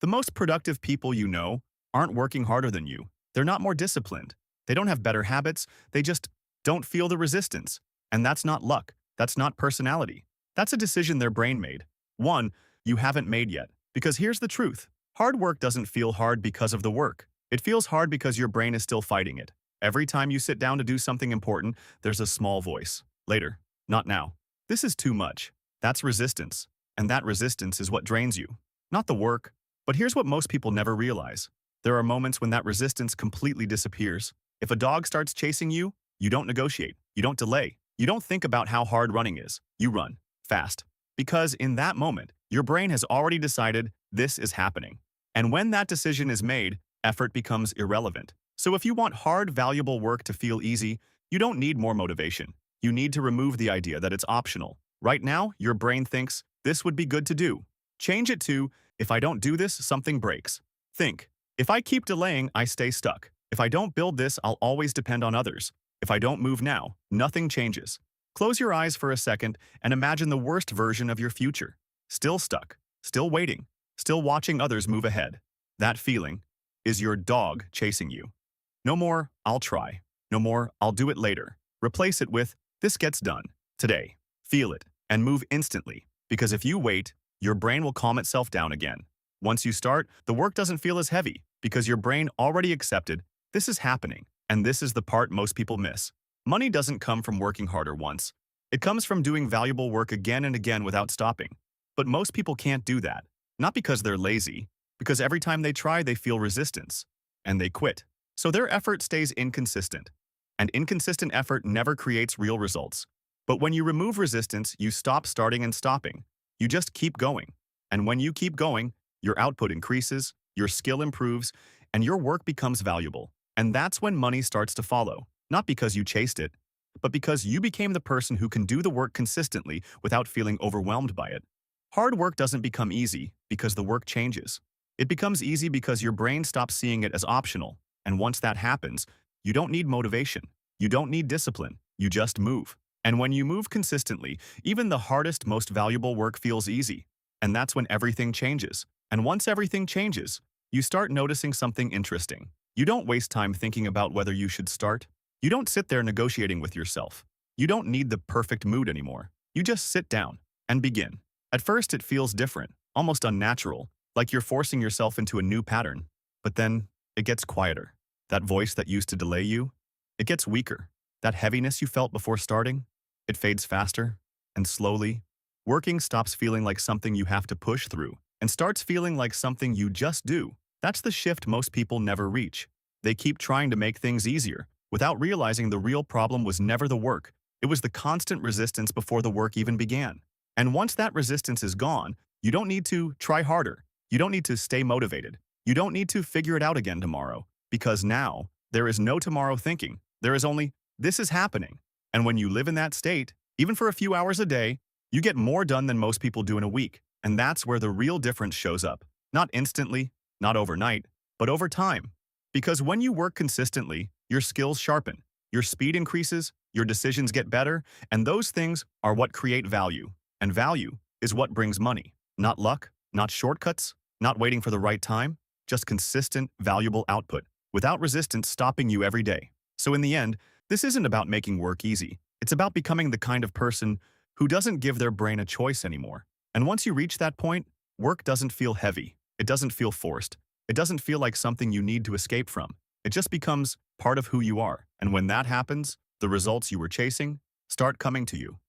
The most productive people you know aren't working harder than you. They're not more disciplined. They don't have better habits. They just don't feel the resistance. And that's not luck. That's not personality. That's a decision their brain made. One you haven't made yet. Because here's the truth. Hard work doesn't feel hard because of the work. It feels hard because your brain is still fighting it. Every time you sit down to do something important, there's a small voice. Later. Not now. This is too much. That's resistance. And that resistance is what drains you. Not the work. But here's what most people never realize. There are moments when that resistance completely disappears. If a dog starts chasing you, you don't negotiate. You don't delay. You don't think about how hard running is. You run. Fast. Because in that moment, your brain has already decided this is happening. And when that decision is made, effort becomes irrelevant. So if you want hard, valuable work to feel easy, you don't need more motivation. You need to remove the idea that it's optional. Right now, your brain thinks, this would be good to do. Change it to, if I don't do this, something breaks. Think, if I keep delaying, I stay stuck. If I don't build this, I'll always depend on others. If I don't move now, nothing changes. Close your eyes for a second and imagine the worst version of your future. Still stuck, still waiting, still watching others move ahead. That feeling is your dog chasing you. No more, I'll try. No more, I'll do it later. Replace it with, this gets done. Today. Feel it and move instantly. Because if you wait, your brain will calm itself down again. Once you start, the work doesn't feel as heavy because your brain already accepted this is happening, and this is the part most people miss. Money doesn't come from working harder once. It comes from doing valuable work again and again without stopping. But most people can't do that. Not because they're lazy, because every time they try, they feel resistance, and they quit. So their effort stays inconsistent. And inconsistent effort never creates real results. But when you remove resistance, you stop starting and stopping. You just keep going. And when you keep going, your output increases, your skill improves, and your work becomes valuable. And that's when money starts to follow, not because you chased it, but because you became the person who can do the work consistently without feeling overwhelmed by it. Hard work doesn't become easy because the work changes. It becomes easy because your brain stops seeing it as optional. And once that happens, you don't need motivation. You don't need discipline. You just move. And when you move consistently, even the hardest, most valuable work feels easy. And that's when everything changes. And once everything changes, you start noticing something interesting. You don't waste time thinking about whether you should start. You don't sit there negotiating with yourself. You don't need the perfect mood anymore. You just sit down and begin. At first, it feels different, almost unnatural, like you're forcing yourself into a new pattern. But then, it gets quieter. That voice that used to delay you, it gets weaker. That heaviness you felt before starting, it fades faster and slowly. Working stops feeling like something you have to push through and starts feeling like something you just do. That's the shift most people never reach. They keep trying to make things easier without realizing the real problem was never the work. It was the constant resistance before the work even began. And once that resistance is gone, you don't need to try harder. You don't need to stay motivated. You don't need to figure it out again tomorrow. Because now, there is no tomorrow thinking. There is only, this is happening. And when you live in that state, even for a few hours a day, you get more done than most people do in a week. And that's where the real difference shows up. Not instantly, not overnight, but over time. Because when you work consistently, your skills sharpen, your speed increases, your decisions get better, and those things are what create value. And value is what brings money. Not luck, not shortcuts, not waiting for the right time, just consistent, valuable output, without resistance stopping you every day. So in the end, this isn't about making work easy. It's about becoming the kind of person who doesn't give their brain a choice anymore. And once you reach that point, work doesn't feel heavy. It doesn't feel forced. It doesn't feel like something you need to escape from. It just becomes part of who you are. And when that happens, the results you were chasing start coming to you.